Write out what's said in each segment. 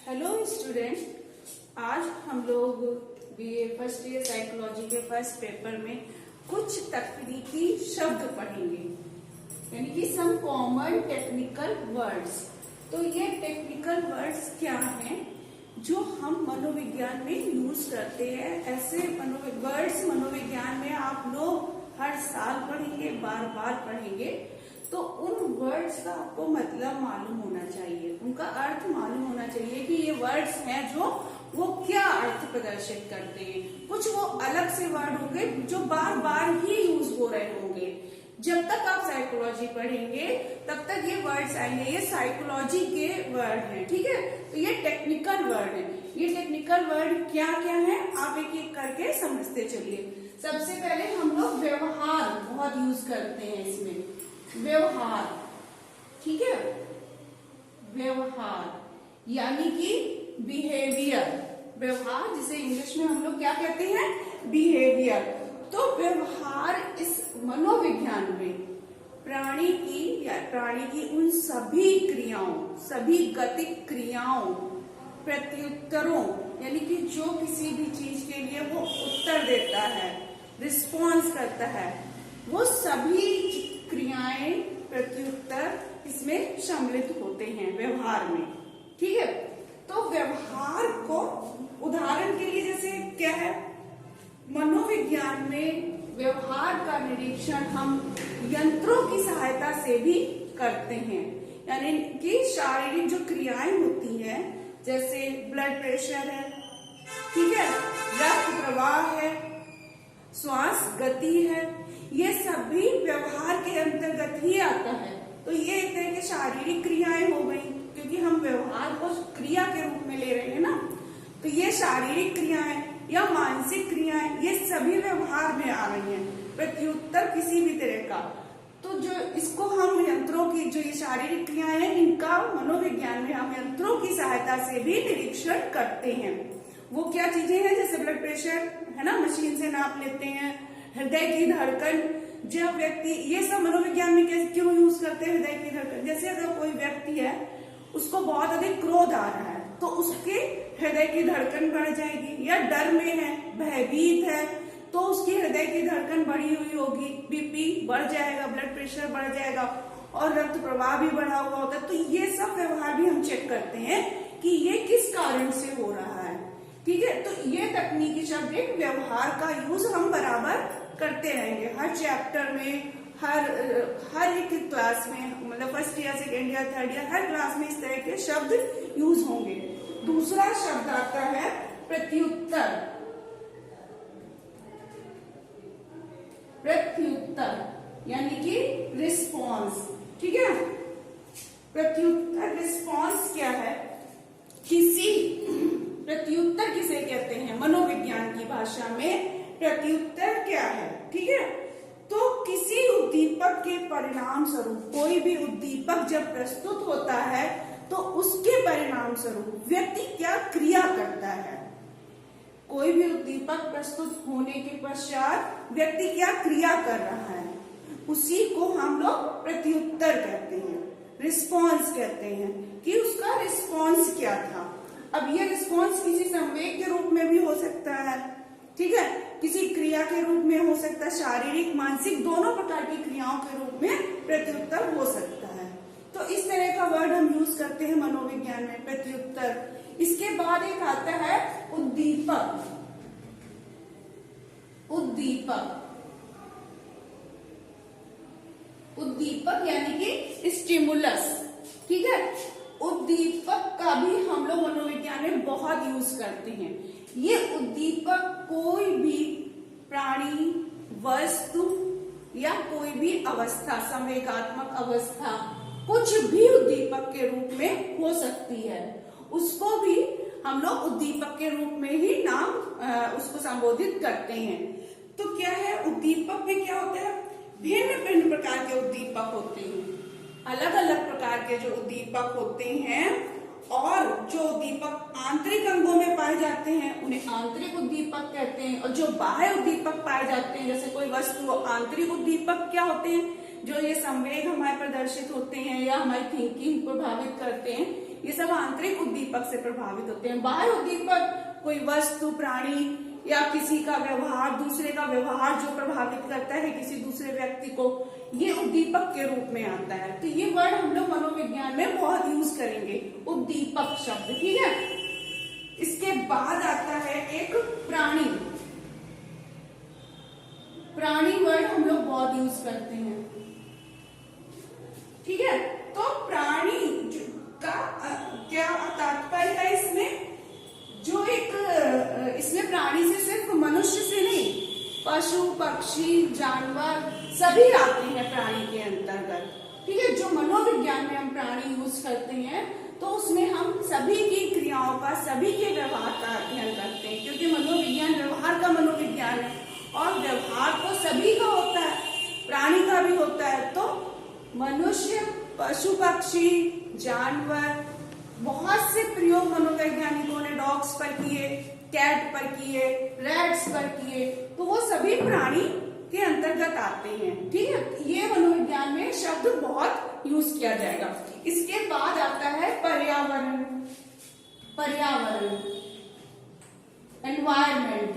Hello student, आज हम लोग बीए फर्स्ट ईयर साइकोलॉजी के फर्स्ट पेपर में कुछ तकनीकी शब्द पढ़ेंगे, यानी कि सम कॉमन टेक्निकल वर्ड्स। तो ये टेक्निकल वर्ड्स क्या हैं जो हम मनोविज्ञान में यूज करते हैं। ऐसे वर्ड्स मनोविज्ञान में आप लोग हर साल पढ़ेंगे, बार बार पढ़ेंगे। तो उन वर्ड्स का आपको मतलब मालूम होना चाहिए, उनका अर्थ मालूम होना चाहिए कि ये वर्ड्स हैं जो वो क्या अर्थ प्रदर्शित करते हैं। कुछ वो अलग से वर्ड होंगे जो बार बार ही यूज हो रहे होंगे। जब तक आप साइकोलॉजी पढ़ेंगे तब तक ये वर्ड्स आएंगे। ये साइकोलॉजी के वर्ड हैं, ठीक है। तो ये टेक्निकल वर्ड है। ये टेक्निकल वर्ड क्या क्या है आप एक एक करके समझते चलिए। सबसे पहले हम लोग व्यवहार बहुत यूज करते हैं इसमें। व्यवहार, ठीक है, व्यवहार यानी कि बिहेवियर। व्यवहार जिसे इंग्लिश में हम लोग क्या कहते हैं, बिहेवियर। तो व्यवहार इस मनोविज्ञान में प्राणी की उन सभी क्रियाओं, सभी गतिक क्रियाओं, प्रत्युत्तरों, यानी कि जो किसी भी चीज के लिए वो उत्तर देता है, रिस्पॉन्स करता है, वो सभी क्रियाएं, प्रत्युत्तर इसमें सम्मिलित होते हैं व्यवहार में, ठीक है। तो व्यवहार को उदाहरण के लिए जैसे क्या है, मनोविज्ञान में व्यवहार का निरीक्षण हम यंत्रों की सहायता से भी करते हैं। यानी कि शारीरिक जो क्रियाएं होती हैं, जैसे ब्लड प्रेशर है, ठीक है, रक्त प्रवाह है, श्वास गति है, ये सभी व्यवहार के अंतर्गत ही आता है। तो ये एक तरह की शारीरिक क्रियाएं हो गई, क्योंकि हम व्यवहार को क्रिया के रूप में ले रहे हैं ना। तो ये शारीरिक क्रियाएं या मानसिक क्रियाएं, ये सभी व्यवहार में आ रही हैं। प्रत्युत्तर किसी भी तरह का, तो जो इसको हम यंत्रों की, जो ये शारीरिक क्रियाएं हैं, इनका मनोविज्ञान में हम यंत्रों की सहायता से भी निरीक्षण करते हैं। वो क्या चीजें हैं, जैसे ब्लड प्रेशर है ना, मशीन से नाप लेते हैं, हृदय की धड़कन, जब व्यक्ति, ये सब मनोविज्ञान में कैसे क्यों यूज करते हैं हृदय की धड़कन। जैसे अगर कोई व्यक्ति है, उसको बहुत अधिक क्रोध आ रहा है, तो उसके हृदय की धड़कन बढ़ जाएगी, या डर में है, भयभीत है, तो उसकी हृदय की धड़कन बढ़ी हुई होगी, बीपी बढ़ जाएगा, ब्लड प्रेशर बढ़ जाएगा, और रक्त प्रवाह भी बढ़ा हुआ होता है। तो ये सब व्यवहार भी हम चेक करते हैं कि ये किस कारण से हो रहा है, ठीक है। तो ये तकनीकी शब्द, एक व्यवहार का यूज हम बराबर करते रहेंगे हर चैप्टर में, हर एक क्लास में, मतलब first year, second year, third year, हर क्लास में इस तरह के शब्द यूज होंगे। दूसरा शब्द आता है प्रत्युत्तर। प्रत्युत्तर यानी कि रिस्पॉन्स, ठीक है। प्रत्युत्तर, रिस्पॉन्स क्या है, प्रत्युत्तर किसे कहते हैं मनोविज्ञान की भाषा में, प्रत्युत्तर क्या है, ठीक है। तो किसी उद्दीपक के परिणाम स्वरूप, कोई भी उद्दीपक जब प्रस्तुत होता है तो उसके परिणाम स्वरूप व्यक्ति क्या क्रिया करता है। कोई भी उद्दीपक प्रस्तुत होने के पश्चात व्यक्ति क्या क्रिया कर रहा है, उसी को हम लोग प्रत्युत्तर कहते हैं, रिस्पॉन्स कहते हैं, कि उसका रिस्पॉन्स क्या था। अब ये रिस्पॉन्स किसी संवेग के रूप में भी हो सकता है, ठीक है, किसी क्रिया के रूप में हो सकता है, शारीरिक मानसिक दोनों प्रकार की क्रियाओं के रूप में प्रत्युत्तर हो सकता है। तो इस तरह का वर्ड हम यूज करते हैं मनोविज्ञान में, प्रत्युत्तर। इसके बाद एक आता है उद्दीपक। उद्दीपक यानी कि स्टिमुलस, ठीक है। उद्दीपक का भी हम लोग मनोविज्ञान में बहुत यूज करते हैं। ये उद्दीपक कोई भी प्राणी, वस्तु या कोई भी अवस्था, संवेगात्मक अवस्था, कुछ भी उद्दीपक के रूप में हो सकती है, उसको भी हम लोग उद्दीपक के रूप में ही उसको संबोधित करते हैं। तो क्या है, उद्दीपक में क्या होता है, भिन्न भिन्न प्रकार के उद्दीपक होते हैं, अलग अलग प्रकार के जो उद्दीपक होते हैं, और जो उद्दीपक आंतरिक अंगों में पाए जाते हैं उन्हें आंतरिक उद्दीपक कहते हैं, और जो बाह्य उद्दीपक पाए जाते हैं, जैसे कोई वस्तु, आंतरिक उद्दीपक क्या होते हैं, जो ये संवेग हमारे प्रदर्शित होते हैं या हमारी थिंकिंग प्रभावित करते हैं, ये सब आंतरिक उद्दीपक से प्रभावित होते हैं। बाह्य उद्दीपक कोई वस्तु, प्राणी या किसी का व्यवहार, दूसरे का व्यवहार जो प्रभावित करता है किसी दूसरे व्यक्ति को, ये उद्दीपक के रूप में आता है। तो ये वर्ड हम लोग मनोविज्ञान में बहुत यूज करेंगे, उद्दीपक शब्द, ठीक है। इसके बाद आता है एक प्राणी। प्राणी वर्ड हम लोग बहुत यूज करते हैं, ठीक है। तो प्राणी का क्या तात्पर्य है इसमें, जो एक इसमें प्राणी से सिर्फ मनुष्य से नहीं, पशु, पक्षी, जानवर सभी आते हैं प्राणी के अंतर्गत, ठीक है। जो मनोविज्ञान में हम प्राणी यूज करते हैं तो उसमें हम सभी की क्रियाओं का, सभी के व्यवहार का अध्ययन करते हैं, क्योंकि मनोविज्ञान व्यवहार का मनोविज्ञान है और व्यवहार तो सभी का होता है, प्राणी का भी होता है। तो मनुष्य, पशु, पक्षी, जानवर, बहुत से प्रयोग मनोवैज्ञानिकों ने डॉग्स पर किए, कैट पर किए, रैट्स पर किए, तो वो सभी प्राणी के अंतर्गत आते हैं, ठीक है। ये मनोविज्ञान में शब्द बहुत यूज किया जाएगा। इसके बाद आता है पर्यावरण। पर्यावरण, एनवायरमेंट,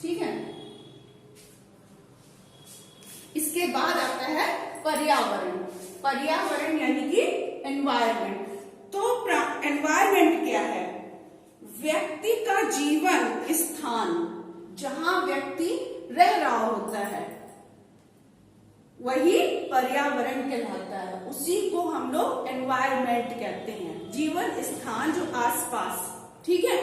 ठीक है। इसके बाद आता है पर्यावरण। पर्यावरण यानी कि एनवायरमेंट। तो एनवायरमेंट क्या है, व्यक्ति का जीवन स्थान, जहां व्यक्ति रह रहा होता है वही पर्यावरण कहलाता है, उसी को हम लोग एनवायरमेंट कहते हैं, जीवन स्थान जो आसपास, ठीक है।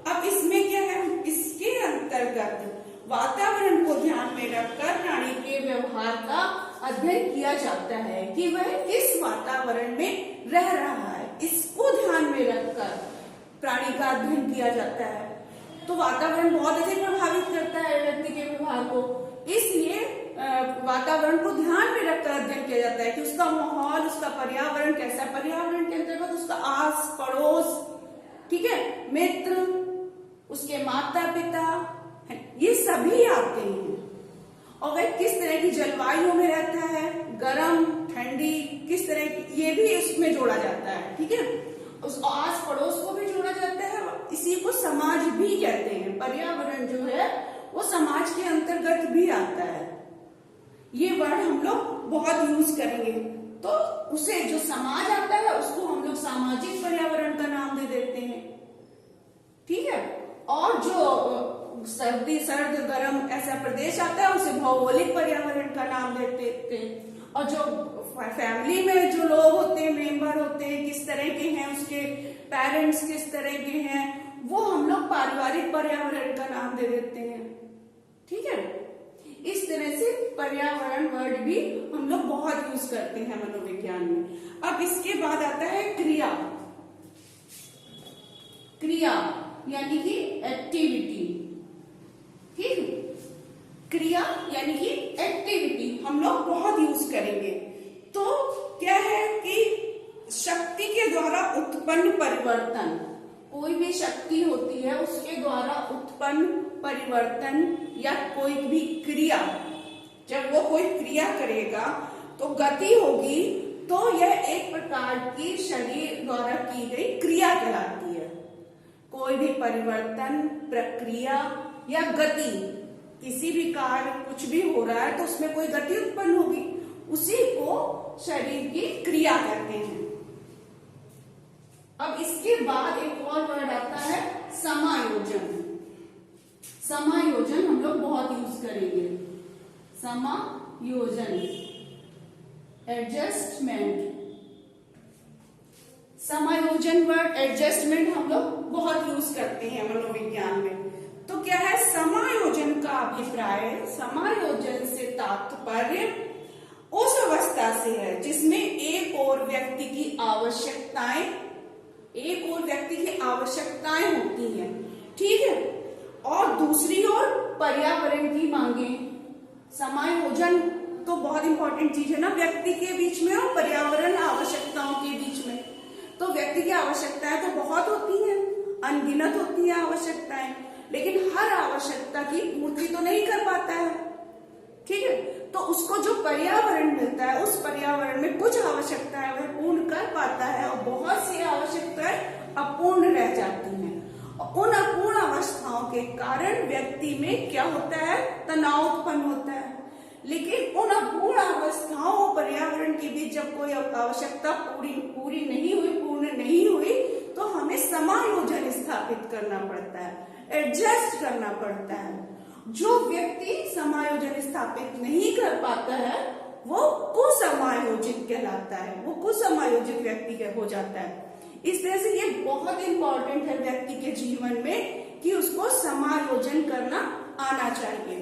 अब इसमें क्या है, इसके अंतर्गत वातावरण को ध्यान में रखकर प्राणी के व्यवहार का अध्ययन किया जाता है कि वह किस वातावरण में रह रहा है, इसको ध्यान में रखकर प्राणी का अध्ययन किया जाता है। तो वातावरण बहुत अधिक प्रभावित करता है व्यक्ति के व्यवहार को, इसलिए वातावरण को ध्यान में रखकर अध्ययन किया जाता है कि उसका माहौल, उसका पर्यावरण कैसा है। पर्यावरण के अंतर्गत उसका आस पड़ोस, ठीक है, मित्र, उसके माता पिता, ये सभी आते हैं। और वह किस तरह की जलवायु में रहता है, गर्म, ठंडी, किस तरह की, ये भी इसमें जोड़ा जाता है, ठीक है। उस आस पड़ोस को भी जोड़ा जाता है, इसी को समाज भी कहते हैं। पर्यावरण जो है वो समाज के अंतर्गत भी आता है। ये वर्ड हम लोग बहुत यूज करेंगे। तो उसे जो समाज आता है उसको हम लोग सामाजिक पर्यावरण का नाम दे देते हैं, ठीक है। और जो सर्द गर्म ऐसा प्रदेश आता है उसे भौगोलिक पर्यावरण का नाम देते हैं। और जो फैमिली में जो लोग होते हैं, मेंबर होते हैं, किस तरह के हैं, उसके पेरेंट्स किस तरह के हैं, वो हम लोग पारिवारिक पर्यावरण का नाम दे देते हैं, ठीक है। इस तरह से पर्यावरण वर्ड भी हम लोग बहुत यूज करते हैं मनोविज्ञान में। अब इसके बाद आता है क्रिया। क्रिया यानी कि एक्टिविटी, ठीक। क्रिया यानी कि एक्टिविटी हम लोग बहुत यूज करेंगे। तो क्या है कि शक्ति के द्वारा उत्पन्न परिवर्तन, कोई भी शक्ति होती है उसके द्वारा उत्पन्न परिवर्तन या कोई भी क्रिया, जब वो कोई क्रिया करेगा तो गति होगी, तो यह एक प्रकार की शरीर द्वारा की गई क्रिया कहलाती है। कोई भी परिवर्तन, प्रक्रिया या गति, किसी भी कार्य कुछ भी हो रहा है तो उसमें कोई गति उत्पन्न होगी, उसी को शरीर की क्रिया कहते हैं। अब इसके बाद एक और वर्ड आता है समायोजन। समायोजन हम लोग बहुत यूज करेंगे। समायोजन, एडजस्टमेंट। समायोजन वर्ड, एडजस्टमेंट हम लोग बहुत यूज करते हैं मनोविज्ञान में। तो क्या है समायोजन का अभिप्राय, समायोजन से तात्पर्य उस अवस्था से है जिसमें एक और व्यक्ति की आवश्यकताएं होती हैं, ठीक है, और दूसरी ओर पर्यावरण की मांगे। समायोजन तो बहुत इंपॉर्टेंट चीज है ना, व्यक्ति के बीच में और पर्यावरण आवश्यकताओं के बीच में। तो व्यक्ति की आवश्यकताएं तो बहुत होती हैं, अनगिनत होती हैं आवश्यकताएं, लेकिन हर आवश्यकता की पूर्ति तो नहीं कर पाता है, ठीक है। तो उसको जो पर्यावरण मिलता है उस पर्यावरण में कुछ आवश्यकताएं वह पूर्ण कर पाता है और बहुत सी आवश्यकताएं अपूर्ण रह जाती हैं। उन अपूर्ण अवस्थाओं के कारण व्यक्ति में क्या होता है, तनाव उत्पन्न होता है। लेकिन उन अपूर्ण अवस्थाओं पर्यावरण के बीच जब कोई आवश्यकता पूरी नहीं हुई, पूर्ण नहीं हुई, तो हमें समायोजन स्थापित करना पड़ता है, एडजस्ट करना पड़ता है। जो व्यक्ति समायोजन स्थापित नहीं कर पाता है वो कुसमायोजित कहलाता है, वो कुसमायोजित व्यक्ति हो जाता है। इस तरह से ये बहुत इंपॉर्टेंट है व्यक्ति के जीवन में कि उसको समायोजन करना आना चाहिए।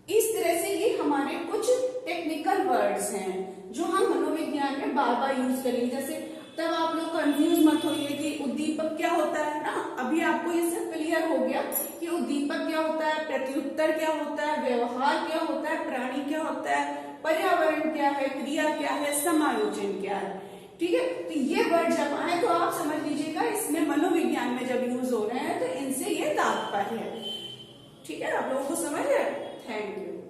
इस तरह से ये हमारे कुछ टेक्निकल वर्ड्स हैं जो हम मनोविज्ञान में बार बार यूज करेंगे। जैसे तब आप लोग कंफ्यूज मत होइए कि उद्दीपक क्या होता है ना, अभी आपको ये सब क्लियर हो गया कि उद्दीपक क्या होता है, प्रत्युत्तर क्या होता है, व्यवहार क्या होता है, प्राणी क्या होता है, पर्यावरण क्या है, क्रिया क्या है, समायोजन क्या है। ठीक है, तो ये वर्ड जब आए तो आप समझ लीजिएगा इसमें मनोविज्ञान में जब यूज हो रहे हैं तो इनसे ये तात्पर्य है। ठीक है, आप लोगों को समझ है। Thank you.